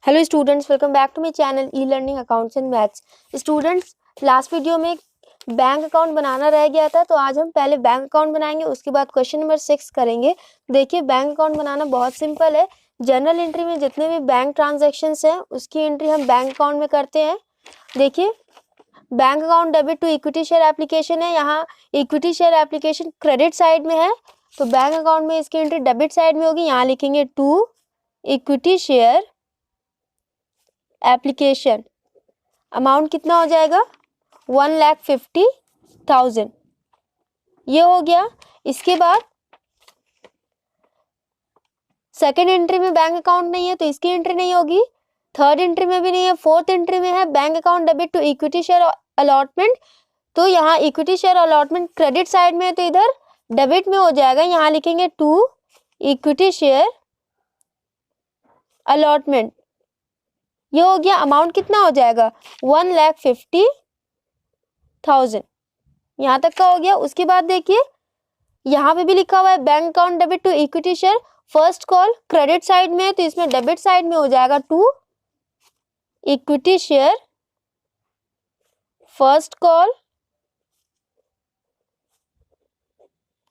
Hello students, welcome back to my channel e learning accounts and maths. Students, last video में bank account बनाना रह गया था, तो आज हम पहले बैंक अकाउंट बनाएंगे, उसके बाद क्वेश्चन नंबर 6 करेंगे। देखिए, बैंक अकाउंट बनाना बहुत सिंपल है। जनरल एंट्री में जितने भी बैंक ट्रांजेक्शन्स हैं उसकी एंट्री हम बैंक अकाउंट में करते हैं। देखिए, bank account debit to equity share application है। यहाँ equity share application credit side में है, तो बैंक अकाउंट में इसकी एंट्री डेबिट साइड में होगी। यहाँ लिखेंगे to equity share application. Amount कितना हो जाएगा? 1,50,000। ये हो गया। इसके बाद सेकेंड एंट्री में बैंक अकाउंट नहीं है तो इसकी एंट्री नहीं होगी, थर्ड एंट्री में भी नहीं है, फोर्थ एंट्री में है bank account debit to equity share allotment. तो यहाँ equity share allotment credit side में है तो इधर डेबिट में हो जाएगा। यहाँ लिखेंगे टू इक्विटी शेयर अलॉटमेंट। ये हो गया। अमाउंट कितना हो जाएगा? 1,50,000। यहाँ तक का हो गया। उसके बाद देखिए, यहाँ पे भी लिखा हुआ है bank account debit to equity share first call credit side में है, तो इसमें डेबिट साइड में हो जाएगा to equity share first call.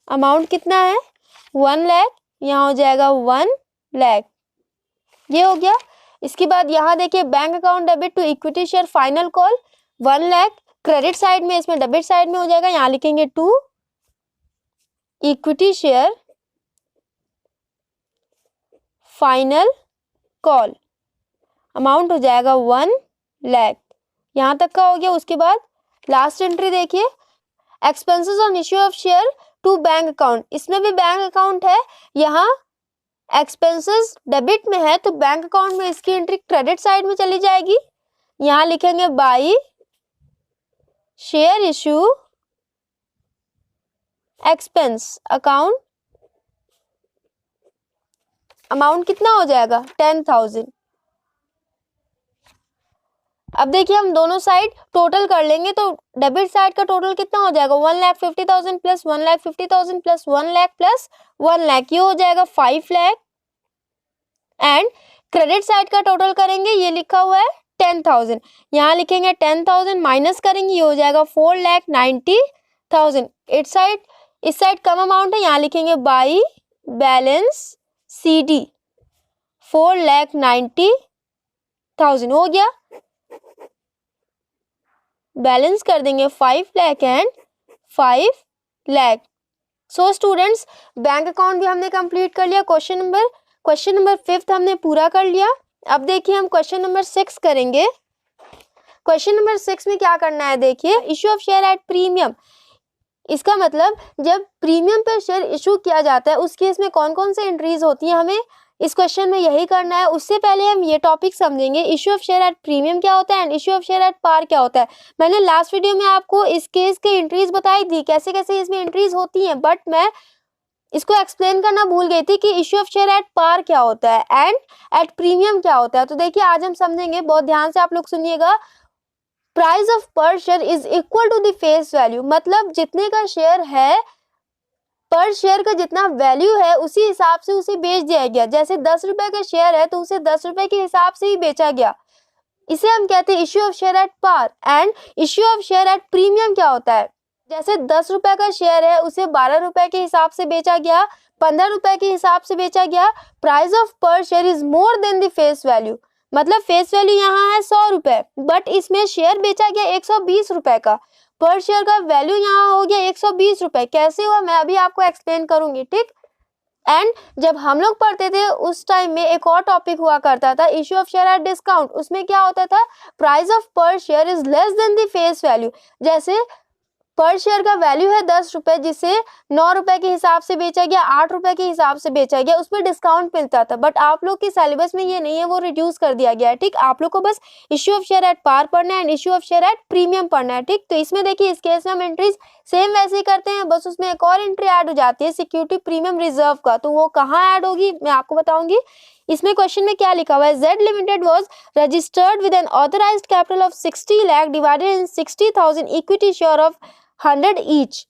Amount कितना है? 1 लाख। यहाँ हो जाएगा 1 लाख। ये हो गया। इसके बाद यहाँ देखिए, bank account debit to equity share final call 1 lakh credit side में, इसमें डेबिट साइड में हो जाएगा। यहाँ लिखेंगे to equity share final call. Amount हो जाएगा 1 लाख। यहाँ तक का हो गया। उसके बाद लास्ट एंट्री देखिए, expenses on issue of share to bank account. इसमें भी बैंक अकाउंट है, यहाँ एक्सपेंसेस डेबिट में है तो बैंक अकाउंट में इसकी एंट्री क्रेडिट साइड में चली जाएगी। यहाँ लिखेंगे by share issue expense account. Amount कितना हो जाएगा? 10,000। अब देखिए, हम दोनों साइड टोटल कर लेंगे तो डेबिट साइड का टोटल कितना हो जाएगा? 1,50,000 plus 1,50,000 plus 1 lakh plus 1 lakh, ये हो जाएगा 5 लाख। एंड क्रेडिट साइड का टोटल करेंगे, ये लिखा हुआ है 10,000। यहाँ लिखेंगे 10,000 माइनस करेंगे, ये हो जाएगा 4,90,000। इस साइड कम अमाउंट है, यहाँ लिखेंगे बाई बैलेंस CD 4,90,000 हो गया। बैलेंस कर देंगे 5 lakh and 5 lakh. So students, bank account भी हमने कंप्लीट कर लिया। क्वेश्चन नंबर 5 हमने पूरा कर लिया। अब देखिए, हम क्वेश्चन नंबर 6 करेंगे। क्वेश्चन नंबर 6 में क्या करना है? देखिए, issue of share at premium. इसका मतलब जब प्रीमियम पर शेयर इशू किया जाता है उस केस में कौन कौन से एंट्रीज होती हैं, हमें इस क्वेश्चन में यही करना है। उससे पहले हम ये टॉपिक समझेंगे, issue of share at premium क्या होता है and issue of share at par क्या होता है। मैंने लास्ट वीडियो में आपको इस केस के एंट्रीज बताई थी, कैसे कैसे इसमें एंट्रीज होती हैं, बट मैं इसको एक्सप्लेन करना भूल गई थी कि issue of share at par क्या होता है एंड एट प्रीमियम क्या होता है। तो देखिए, आज हम समझेंगे, बहुत ध्यान से आप लोग सुनिएगा। Price of per share is equal to the face value. मतलब जितने का शेयर है, पर शेयर का जितना वैल्यू है उसी हिसाब से उसे बेच दिया गया। जैसे 10 रुपए का शेयर है तो उसे 10 रुपए के हिसाब से ही बेचा गया। इसे हम कहते हैं issue of share at par. And issue of share at premium क्या होता है? जैसे 10 रुपए का शेयर है, उसे 12 रुपए के हिसाब से बेचा गया, 15 रुपए के हिसाब से बेचा गया। Price of per share is more than the face value. मतलब फेस वैल्यू यहाँ है 100 रुपए, बट इसमें शेयर बेचा गया 120 रुपए का। पर शेयर का वैल्यू यहाँ हो गया 120 रुपए। कैसे हुआ, मैं अभी आपको एक्सप्लेन करूंगी, ठीक। एंड जब हम लोग पढ़ते थे उस टाइम में एक और टॉपिक हुआ करता था, issue of share at discount. उसमें क्या होता था? Price of per share is less than the face value. जैसे पर शेयर का वैल्यू है 10 रुपए, जिसे 9 रुपए के हिसाब से बेचा गया, 8 रुपए के हिसाब से बेचा गया, उसमें डिस्काउंट मिलता था। बट आप लोग के सिलेबस में ये नहीं है, वो रिड्यूस कर दिया गया है, ठीक। आप लोग को बस issue of share at par पढ़ना है and issue of share at premium पढ़ना है, ठीक। तो इसमें देखिए, इस केस में हम एंट्रीज सेम वैसे ही करते हैं, बस उसमें एक और एंट्री ऐड हो जाती है सिक्योरिटी प्रीमियम रिजर्व का। तो वो कहाँ ऐड होगी मैं आपको बताऊंगी। इसमें क्वेश्चन में क्या लिखा हुआ है? Z limited was registered with N authorised capital of 60 lakh divided in 60,000 equity share of 100 each.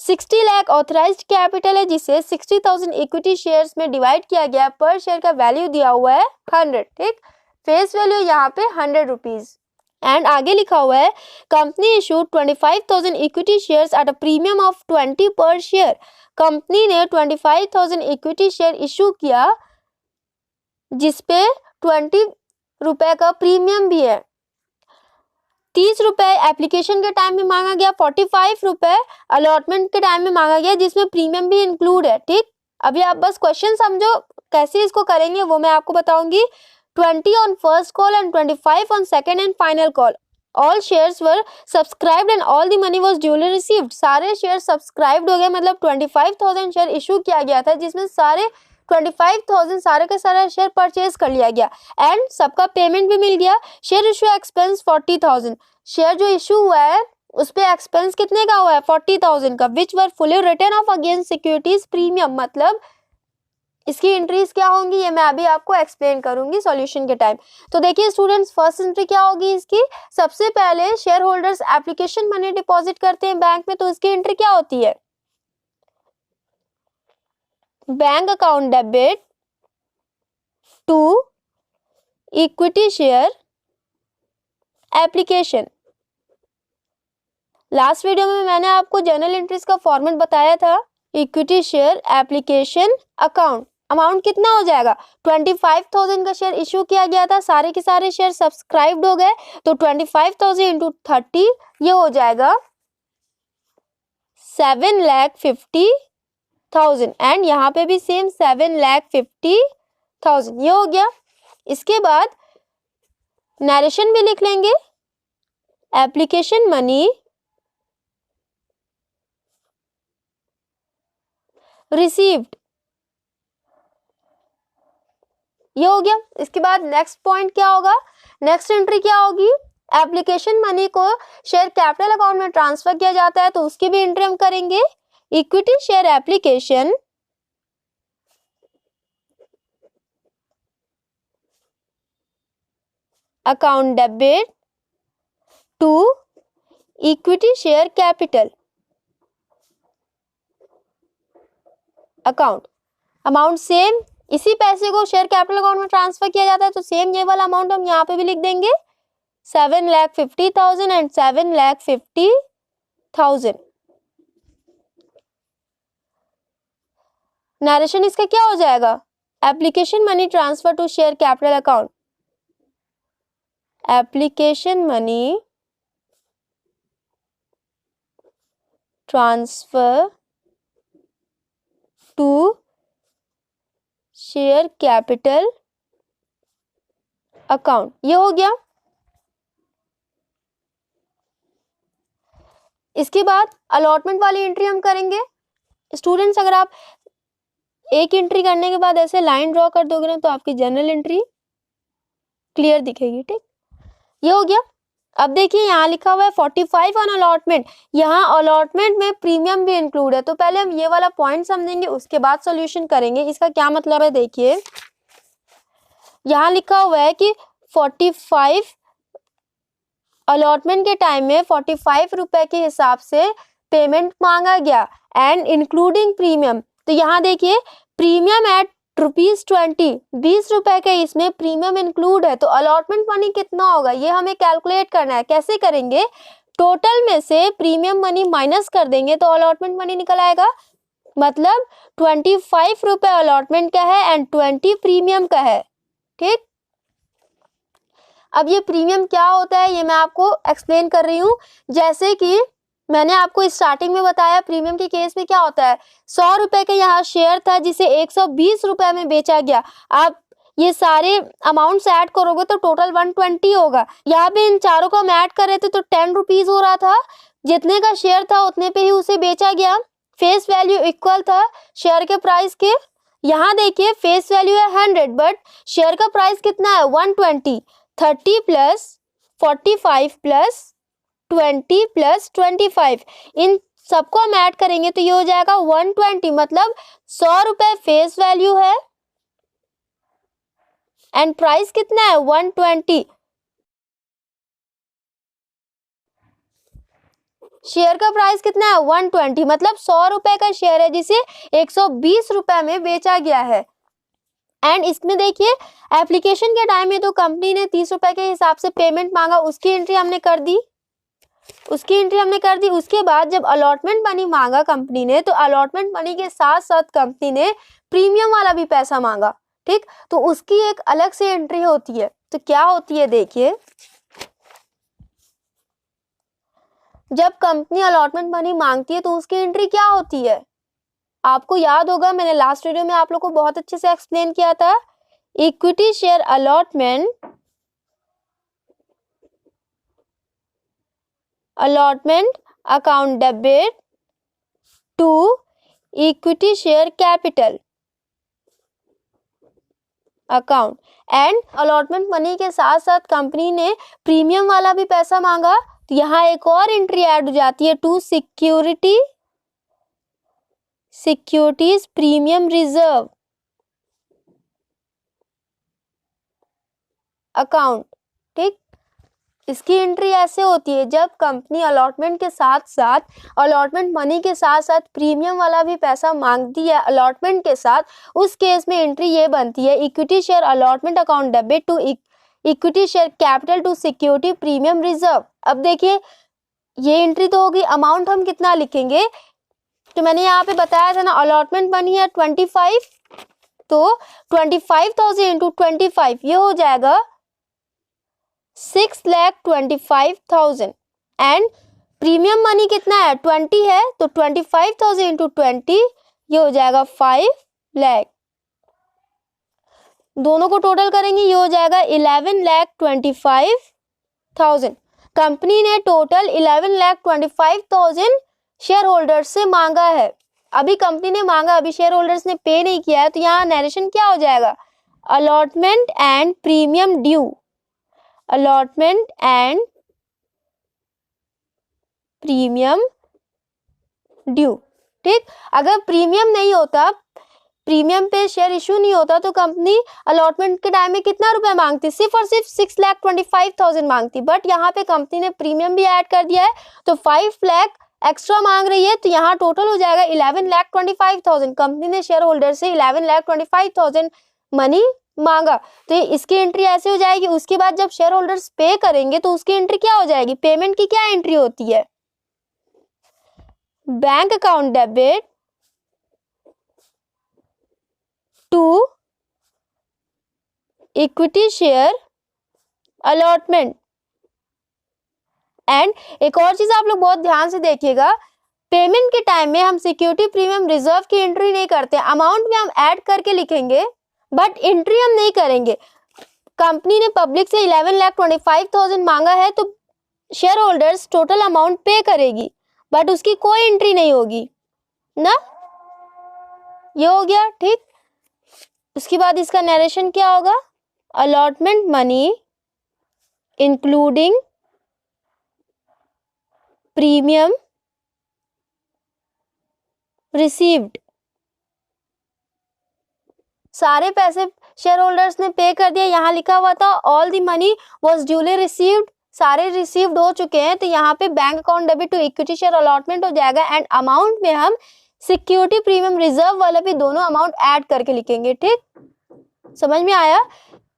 60 lakh authorised capital है, जिसे 60,000 इक्विटी शेयर्स में डिवाइड किया गया। पर शेयर का वैल्यू दिया हुआ है 100, ठीक। फेस वैल्यू यहाँ पे 100 रुपीज। एंड आगे लिखा हुआ है company issued 25,000 equity shares at a premium of 20 पर शेयर। कंपनी ने 25,000 इक्विटी शेयर इशू किया जिसपे 20 रुपए का प्रीमियम भी है। 30 रुपए एप्लीकेशन के टाइम में मांगा गया, 45 रुपए अलॉटमेंट के टाइम में मांगा गया जिसमें प्रीमियम भी इंक्लूड है। ठीक, अभी आप बस क्वेश्चन समझो कैसे इसको करेंगे वो मैं आपको बताऊंगी। 20 on first call and 25 on second and final call. All shares were subscribed and all the money was duly received. सारे शेयर सब्सक्राइब्ड हो गए, मतलब 25,000 शेयर इशू किया गया था जिसमें सारे 25,000 सारे के सारे शेयर परचेज कर लिया गया एंड सबका पेमेंट भी मिल गया। Share issue expense 40,000। शेयर जो इशू हुआ है उस पे एक्सपेंस कितने का हुआ है? 40,000 का। Which were fully written off against securities premium, मतलब इसकी एंट्रीज क्या होंगी ये मैं अभी आपको एक्सप्लेन करूंगी सॉल्यूशन के टाइम। तो देखिए स्टूडेंट्स, फर्स्ट एंट्री क्या होगी इसकी? सबसे पहले share holders application money deposit करते हैं बैंक में, तो इसकी एंट्री क्या होती है? Bank account debit to equity share application. Last video में मैंने आपको जर्नल एंट्रीज का फॉर्मेट बताया था। Equity share application account, amount कितना हो जाएगा? 25,000 का शेयर इशू किया गया था, सारे के सारे शेयर सब्सक्राइब्ड हो गए, तो 25,000 इंटू 30 ये हो जाएगा 7,50,000 एंड यहाँ पे भी सेम 7,50,000 ये हो गया। इसके बाद नरेशन भी लिख लेंगे, एप्लीकेशन मनी रिसीव्ड, ये हो गया। इसके बाद नेक्स्ट पॉइंट क्या होगा? नेक्स्ट एंट्री क्या होगी? एप्लीकेशन मनी को शेयर कैपिटल अकाउंट में ट्रांसफर किया जाता है, तो उसकी भी एंट्री हम करेंगे। Equity share application account debit to equity share capital account. Amount same, इसी पैसे को शेयर कैपिटल अकाउंट में ट्रांसफर किया जाता है, तो सेम ये वाला अमाउंट हम यहाँ पे भी लिख देंगे 7,50,000 एंड 7,50,000। नरेशन इसका क्या हो जाएगा? Application money transfer to share capital account, application money transfer to share capital account, ये हो गया। इसके बाद अलॉटमेंट वाली एंट्री हम करेंगे। स्टूडेंट्स, अगर आप एक एंट्री करने के बाद ऐसे लाइन ड्रॉ कर दोगे ना तो आपकी जनरल एंट्री क्लियर दिखेगी। ठीक, ये हो गया। अब देखिए यहाँ लिखा हुआ है 45 ऑन अलॉटमेंट। यहाँ अलॉटमेंट में प्रीमियम भी इंक्लूड है, तो पहले हम ये वाला पॉइंट समझेंगे, उसके बाद सॉल्यूशन करेंगे। इसका क्या मतलब है? देखिए यहाँ लिखा हुआ है कि 45 अलॉटमेंट के टाइम में 45 रुपए के हिसाब से पेमेंट मांगा गया एंड इंक्लूडिंग प्रीमियम। तो यहाँ देखिए प्रीमियम एट ₹20, 20 रुपए का इसमें प्रीमियम इंक्लूड है, तो अलॉटमेंट मनी कितना होगा ये हमें कैलकुलेट करना है। कैसे करेंगे? टोटल में से प्रीमियम मनी माइनस कर देंगे तो अलॉटमेंट मनी निकल आएगा। मतलब 25 रुपए अलॉटमेंट का है एंड 20 प्रीमियम का है। ठीक, अब ये प्रीमियम क्या होता है ये मैं आपको एक्सप्लेन कर रही हूँ। जैसे कि मैंने आपको स्टार्टिंग में बताया, प्रीमियम के केस में क्या होता है, 100 रुपए का यहाँ शेयर था जिसे 120 रुपए में बेचा गया। आप ये सारे अमाउंट्स ऐड करोगे तो टोटल 120 होगा। यहाँ पे इन चारों को हम ऐड कर रहे थे तो 10 रुपीज हो रहा था। जितने का शेयर था उतने पे ही उसे बेचा गया। फेस वैल्यू इक्वल था शेयर के प्राइस के। यहाँ देखिए फेस वैल्यू है 100 बट शेयर का प्राइस कितना है 120। 30 प्लस 45 प्लस 20 प्लस 25, इन सबको हम ऐड करेंगे तो ये हो जाएगा 120। मतलब 100 रुपए फेस वैल्यू है एंड प्राइस कितना है 120। शेयर का प्राइस कितना है 120, मतलब 100 रुपए का शेयर है जिसे 120 रुपए में बेचा गया है। एंड इसमें देखिए एप्लीकेशन के टाइम में तो कंपनी ने 30 रुपए के हिसाब से पेमेंट मांगा, उसकी एंट्री हमने कर दी, उसके बाद जब अलॉटमेंट मनी मांगा कंपनी ने, तो अलॉटमेंट मनी के साथ साथ कंपनी ने प्रीमियम वाला भी पैसा मांगा, ठीक, तो उसकी एक अलग से एंट्री होती है। तो क्या होती है देखिए, जब कंपनी अलॉटमेंट मनी मांगती है तो उसकी एंट्री क्या होती है, आपको याद होगा मैंने लास्ट वीडियो में आप लोग को बहुत अच्छे से एक्सप्लेन किया था। Equity share allotment account debit to equity share capital account, and allotment money के साथ साथ कंपनी ने प्रीमियम वाला भी पैसा मांगा, तो यहाँ एक और एंट्री ऐड हो जाती है, to securities premium reserve account, ठीक। इसकी एंट्री ऐसे होती है, जब कंपनी अलॉटमेंट के साथ साथ अलॉटमेंट मनी के साथ साथ प्रीमियम वाला भी पैसा मांगती है अलॉटमेंट के साथ, उस केस में एंट्री ये बनती है, equity share allotment account debit to equity share capital to security premium reserve. अब देखिए ये एंट्री तो होगी, अमाउंट हम कितना लिखेंगे, तो मैंने यहाँ पे बताया था ना अलॉटमेंट मनी है 25, तो 25,000 इंटू 25 ये हो जाएगा 6,25,000, एंड प्रीमियम मनी कितना है 20 है, तो 25,000 इंटू 20 ये हो जाएगा 5 लाख, दोनों को टोटल करेंगे ये हो जाएगा 11,25,000। कंपनी ने टोटल 11,25,000 शेयर होल्डर्स से मांगा है, अभी कंपनी ने मांगा, अभी शेयर होल्डर्स ने पे नहीं किया है, तो यहाँ नरेशन क्या हो जाएगा, allotment and premium due, allotment and premium due, ठीक। अगर प्रीमियम नहीं होता, प्रीमियम पे शेयर इशू नहीं होता, तो कंपनी अलॉटमेंट के टाइम में कितना रुपए मांगती, सिर्फ और सिर्फ 6,25,000 मांगती, बट यहाँ पे कंपनी ने प्रीमियम भी ऐड कर दिया है तो 5 लाख एक्स्ट्रा मांग रही है, तो यहाँ टोटल हो जाएगा 11,25,000। कंपनी ने शेयर होल्डर से 11,25,000 मनी मांगा, तो इसकी एंट्री ऐसे हो जाएगी। उसके बाद जब शेयर होल्डर्स पे करेंगे तो उसकी एंट्री क्या हो जाएगी, पेमेंट की क्या एंट्री होती है, bank account debit to equity share allotment. And एक और चीज आप लोग बहुत ध्यान से देखिएगा, पेमेंट के टाइम में हम सिक्योरिटी प्रीमियम रिजर्व की एंट्री नहीं करते, अमाउंट में हम ऐड करके लिखेंगे बट एंट्री हम नहीं करेंगे। कंपनी ने पब्लिक से 11,25,000 मांगा है, तो शेयर होल्डर्स टोटल अमाउंट पे करेगी बट उसकी कोई एंट्री नहीं होगी ना, ये हो गया, ठीक। उसके बाद इसका नरेशन क्या होगा, allotment money including premium received, सारे पैसे शेयर होल्डर्स ने पे कर दिया, यहाँ लिखा हुआ था all the money was duly received, सारे रिसीव्ड हो चुके हैं, तो यहाँ पे bank account debit to equity share allotment हो जाएगा, एंड अमाउंट में हम सिक्योरिटी प्रीमियम रिजर्व वाला भी दोनों अमाउंट ऐड करके लिखेंगे, ठीक, समझ में आया।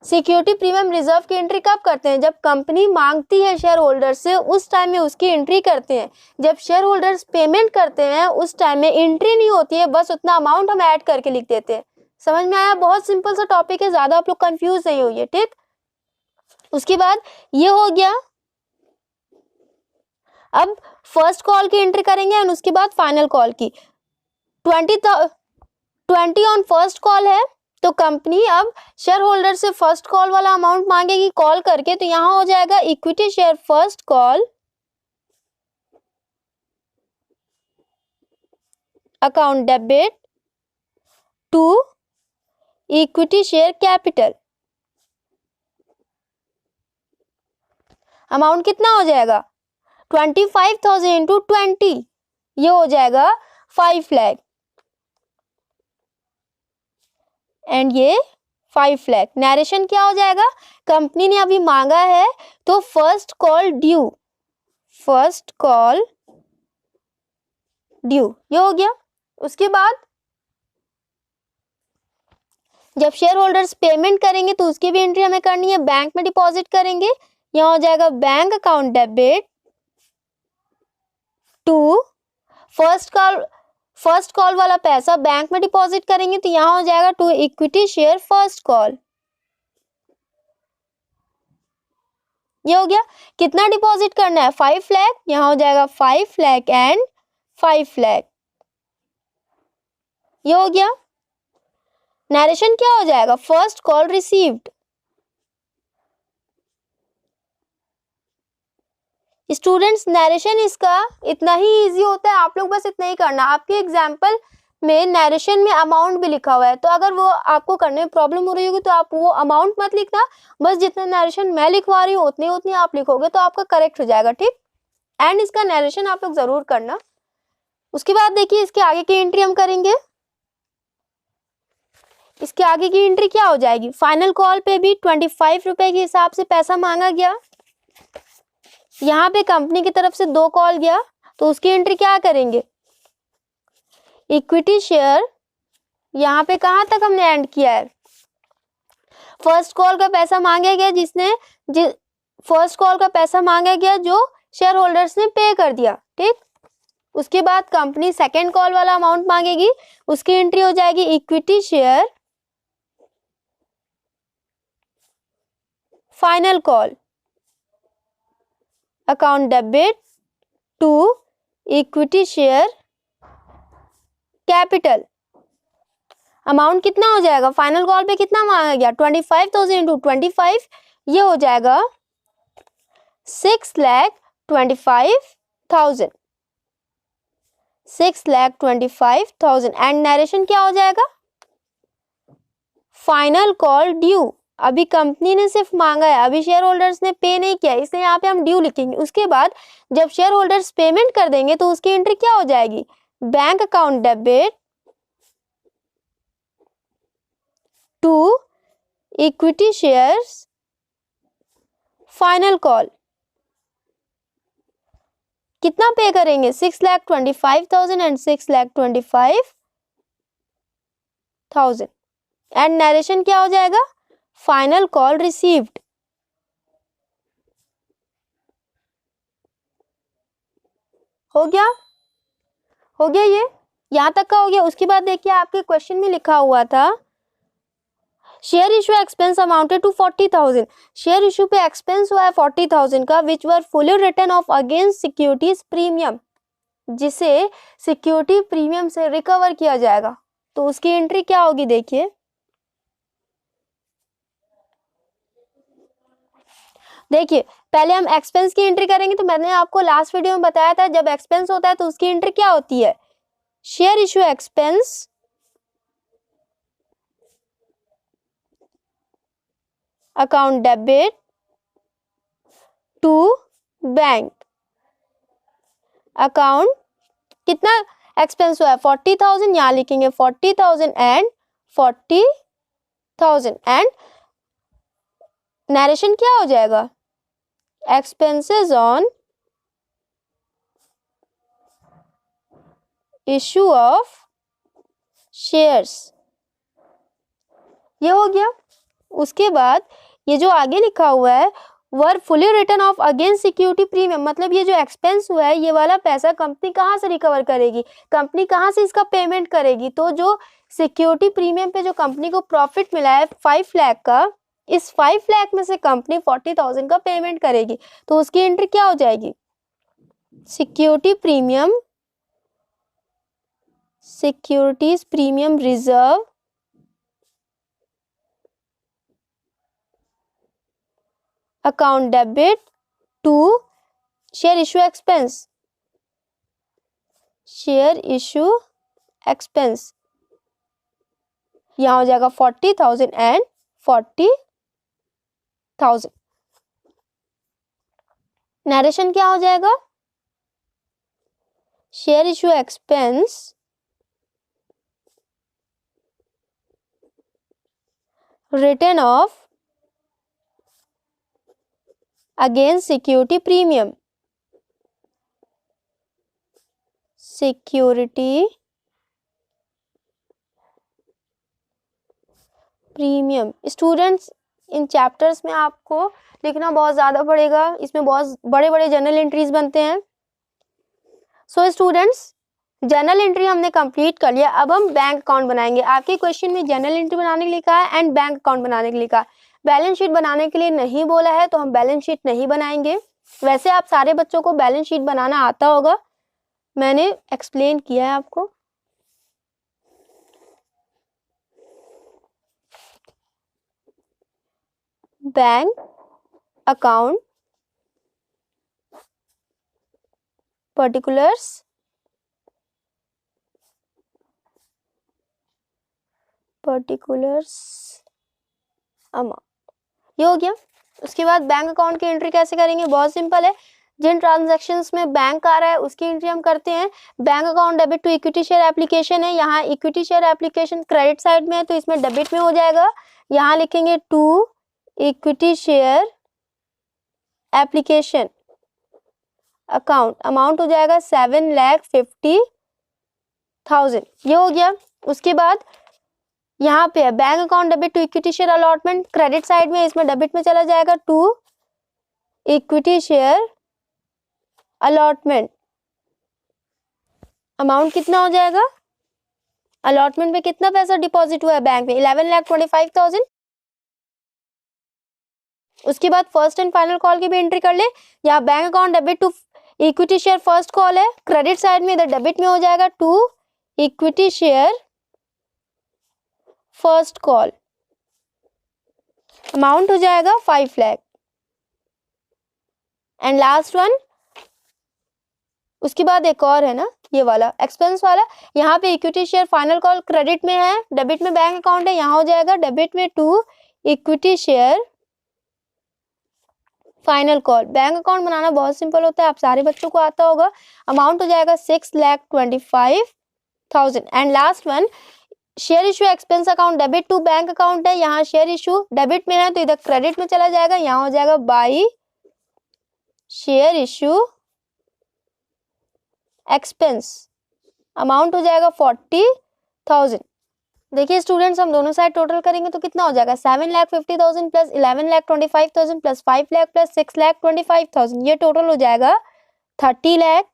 सिक्योरिटी प्रीमियम रिजर्व की एंट्री कब करते हैं, जब कंपनी मांगती है शेयर होल्डर से, उस टाइम में उसकी एंट्री करते हैं। जब शेयर होल्डर्स पेमेंट करते हैं उस टाइम में एंट्री नहीं होती है, बस उतना अमाउंट हम ऐड करके लिख देते हैं। समझ में आया, बहुत सिंपल सा टॉपिक है, ज्यादा आप लोग कंफ्यूज नहीं होइए, ठीक। उसके बाद ये हो गया, अब फर्स्ट कॉल की एंट्री करेंगे और उसके बाद फाइनल कॉल की। 20 ऑन फर्स्ट कॉल है, तो कंपनी अब शेयर होल्डर से फर्स्ट कॉल वाला अमाउंट मांगेगी कॉल करके, तो यहां हो जाएगा equity share first call account debit to equity share capital, amount कितना हो जाएगा 25,000 इंटू 20 ये हो जाएगा 5 लाख, एंड ये 5 लाख। नरेशन क्या हो जाएगा, कंपनी ने अभी मांगा है तो फर्स्ट कॉल ड्यू ये हो गया। उसके बाद जब शेयर होल्डर्स पेमेंट करेंगे तो उसकी भी एंट्री हमें करनी है। बैंक में डिपॉजिट करेंगे, यहाँ हो जाएगा bank account debit to first call वाला पैसा बैंक में डिपॉजिट करेंगे तो यहाँ हो जाएगा to equity share first call. ये हो गया। कितना डिपॉजिट करना है? 5 लाख, यहाँ हो जाएगा 5 लाख एंड 5 लाख। ये हो गया। नरेशन क्या हो जाएगा? First call received. Students narration इसका इतना ही इजी होता है, आप लोग बस इतना ही करना। आपके एग्जाम्पल में नरेशन में अमाउंट भी लिखा हुआ है, तो अगर वो आपको करने में प्रॉब्लम हो रही होगी तो आप वो अमाउंट मत लिखना, बस जितना नरेशन मैं लिखवा रही हूँ उतनी उतनी आप लिखोगे तो आपका करेक्ट हो जाएगा, ठीक। एंड इसका नरेशन आप लोग जरूर करना। उसके बाद देखिए इसके आगे की एंट्री हम करेंगे। इसके आगे की एंट्री क्या हो जाएगी? फाइनल कॉल पे भी 25 रुपए के हिसाब से पैसा मांगा गया। यहाँ पे कंपनी की तरफ से 2 कॉल गया तो उसकी एंट्री क्या करेंगे? इक्विटी शेयर, यहाँ पे कहाँ तक हमने एंड किया है? फर्स्ट कॉल का पैसा मांगा गया फर्स्ट कॉल का पैसा मांगा गया जो शेयर होल्डर्स ने पे कर दिया, ठीक। उसके बाद कंपनी सेकेंड कॉल वाला अमाउंट मांगेगी, उसकी एंट्री हो जाएगी equity share final call account debit to equity share capital. Amount कितना हो जाएगा? फाइनल कॉल पे कितना मांगा गया? 25,000 इंटू 25, ये हो जाएगा 6,25,000। 6,25,000 एंड नरेशन क्या हो जाएगा? Final call due. अभी कंपनी ने सिर्फ मांगा है, अभी शेयर होल्डर्स ने पे नहीं किया, इसलिए यहाँ पे हम ड्यू लिखेंगे। उसके बाद जब शेयर होल्डर्स पेमेंट कर देंगे तो उसकी एंट्री क्या हो जाएगी? Bank account debit to equity shares final call. कितना पे करेंगे? 6,25,000 एंड 6,25,000 एंड नरेशन क्या हो जाएगा? Final call received. हो गया ये, यहां तक का हो गया। उसके बाद देखिए आपके क्वेश्चन में लिखा हुआ था share issue expense amounted to 40,000। Share issue पे एक्सपेंस हुआ है 40,000 का, which were fully written off against securities premium, जिसे सिक्योरिटी प्रीमियम से रिकवर किया जाएगा। तो उसकी एंट्री क्या होगी? देखिए पहले हम एक्सपेंस की एंट्री करेंगे। तो मैंने आपको लास्ट वीडियो में बताया था जब एक्सपेंस होता है तो उसकी एंट्री क्या होती है? Share issue expense account debit to bank account. कितना एक्सपेंस हुआ है? 40,000, यहां लिखेंगे 40,000 एंड 40,000 एंड नरेशन क्या हो जाएगा? Expenses on issue of shares. ये हो गया। उसके बाद ये जो आगे लिखा हुआ है वर fully written off against security premium, मतलब ये जो एक्सपेंस हुआ है ये वाला पैसा कंपनी कहाँ से रिकवर करेगी? कंपनी कहाँ से इसका पेमेंट करेगी? तो जो सिक्योरिटी प्रीमियम पे जो कंपनी को प्रॉफिट मिला है 5 लाख का, इस 5 लाख में से कंपनी 40,000 का पेमेंट करेगी। तो उसकी एंट्री क्या हो जाएगी? Securities premium reserve account debit to share issue expense. यहां हो जाएगा 40,000 एंड 40,000। नरेशन क्या हो जाएगा? Share issue expense return off against security premium. Security premium. Students in chapters में आपको लिखना बहुत ज़्यादा पड़ेगा, इसमें बहुत बड़े बड़े जर्नल एंट्रीज बनते हैं। सो स्टूडेंट्स जर्नल एंट्री हमने कंप्लीट कर लिया, अब हम बैंक अकाउंट बनाएंगे। आपके क्वेश्चन में जर्नल एंट्री बनाने के लिए कहा है एंड बैंक अकाउंट बनाने के लिए कहा। बैलेंस शीट बनाने के लिए नहीं बोला है तो हम बैलेंस शीट नहीं बनाएंगे। वैसे आप सारे बच्चों को बैलेंस शीट बनाना आता होगा, मैंने एक्सप्लेन किया है आपको। बैंक अकाउंट पर्टिकुलर्स अमाउंट, ये हो गया। उसके बाद बैंक अकाउंट की एंट्री कैसे करेंगे, बहुत सिंपल है। जिन ट्रांजैक्शंस में बैंक आ रहा है उसकी एंट्री हम करते हैं। Bank account debit to equity share application है, यहाँ equity share application credit side में है तो इसमें डेबिट में हो जाएगा। यहाँ लिखेंगे to equity share application account, amount हो जाएगा 7,50,000, ये हो गया। उसके बाद यहाँ पे है bank account debit to equity share allotment, credit side में, इसमें डेबिट में चला जाएगा to equity share allotment, amount कितना हो जाएगा, अलॉटमेंट में कितना पैसा डिपॉजिट हुआ है बैंक में, 11,25,000। उसके बाद फर्स्ट एंड फाइनल कॉल की भी एंट्री कर ले। यहाँ bank account debit to equity share first call है, क्रेडिट साइड में इधर डेबिट में हो जाएगा to equity share first call, amount हो जाएगा 5 लाख। एंड लास्ट वन, उसके बाद एक और है ना ये वाला एक्सपेंस वाला, यहाँ पे equity share final call credit में है, डेबिट में बैंक अकाउंट है, यहाँ हो जाएगा डेबिट में to equity share final call. Bank account बनाना बहुत सिंपल होता है, आप सारे बच्चों को आता होगा। अमाउंट हो जाएगा 6,25,000। And last one share issue expense account debit to bank account है, यहाँ शेयर इशू डेबिट में है तो इधर क्रेडिट में चला जाएगा, यहाँ हो जाएगा by share issue expense, amount हो जाएगा 40,000। देखिए स्टूडेंट्स हम दोनों साइड टोटल करेंगे तो कितना हो जाएगा, 7,50,000 प्लस 11,25,000 प्लस 5 लाख प्लस 6,25,000, ये टोटल हो जाएगा 30 लाख।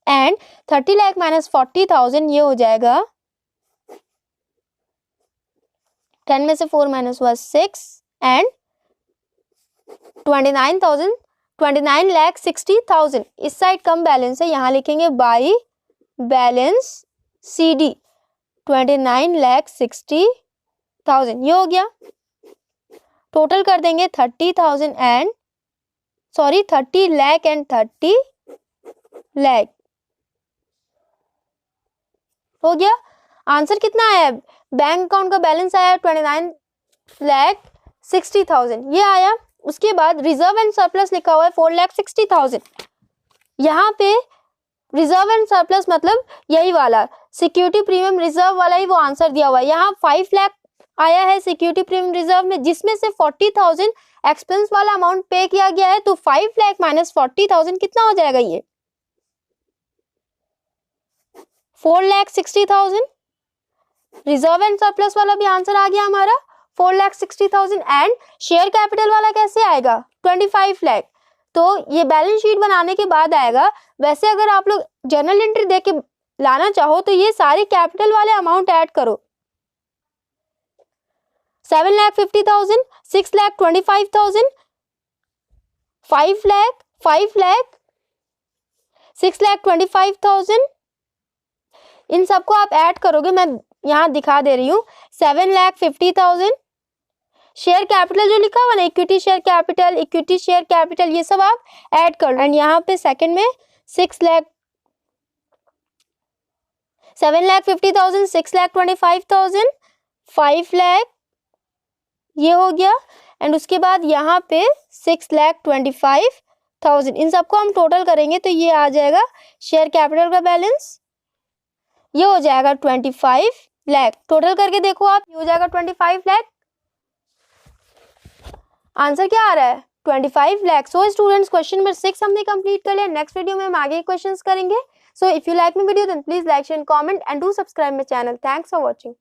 एंड 30 लाख माइनस 40,000 ये हो जाएगा 10 में से 4 माइनस हुआ 6 एंड 29,60,000। इस साइड कम बैलेंस है, यहाँ लिखेंगे बाई बैलेंस CD 29,60,000, ये हो गया। टोटल कर देंगे 30 लाख एंड 30 लाख, हो गया। आंसर कितना आया, बैंक अकाउंट का बैलेंस आया 29,60,000, ये आया। उसके बाद रिजर्व एंड सरप्लस लिखा हुआ है 4,60,000, यहाँ पे रिजर्व एंड सरप्लस मतलब यही वाला सिक्योरिटी प्रीमियम रिजर्व वाला ही वो आंसर दिया हुआ है। यहाँ 5 लाख आया है सिक्योरिटी प्रीमियम रिजर्व में, जिसमें से 40,000 एक्सपेंस वाला अमाउंट पे किया गया है, तो 5 लाख माइनस 40,000 कितना हो जाएगा, ये 4,60,000। रिजर्व एंड सरप्लस वाला भी आंसर आ गया हमारा 4,60,000। एंड शेयर कैपिटल वाला कैसे आएगा, 25 लाख, तो ये बैलेंस शीट बनाने के बाद आएगा। वैसे अगर आप लोग जर्नल एंट्री देख के लाना चाहो तो ये सारे कैपिटल वाले अमाउंट ऐड करो, 7,50,000, 6,25,000, 5 लाख, 6,25,000, इन सबको आप ऐड करोगे, मैं यहाँ दिखा दे रही हूँ, 7,50,000। शेयर कैपिटल जो लिखा हुआ ना इक्विटी शेयर कैपिटल, ये सब आप ऐड कर लो। एंड यहाँ पे सेकंड में 7,50,000, 6,25,000, 5 लाख, ये हो गया। एंड उसके बाद यहाँ पे 6,25,000, इन सबको हम टोटल करेंगे तो ये आ जाएगा शेयर कैपिटल का बैलेंस, ये हो जाएगा 25 लाख। टोटल करके देखो आप, ये हो जाएगा 25 लाख। आंसर क्या आ रहा है, 25 lakh. So students question number 6 हमने कंप्लीट कर लिया। नेक्स्ट वीडियो में हम आगे क्वेश्चंस करेंगे। So if you like my video then please like share and comment and do subscribe my channel. Thanks for watching.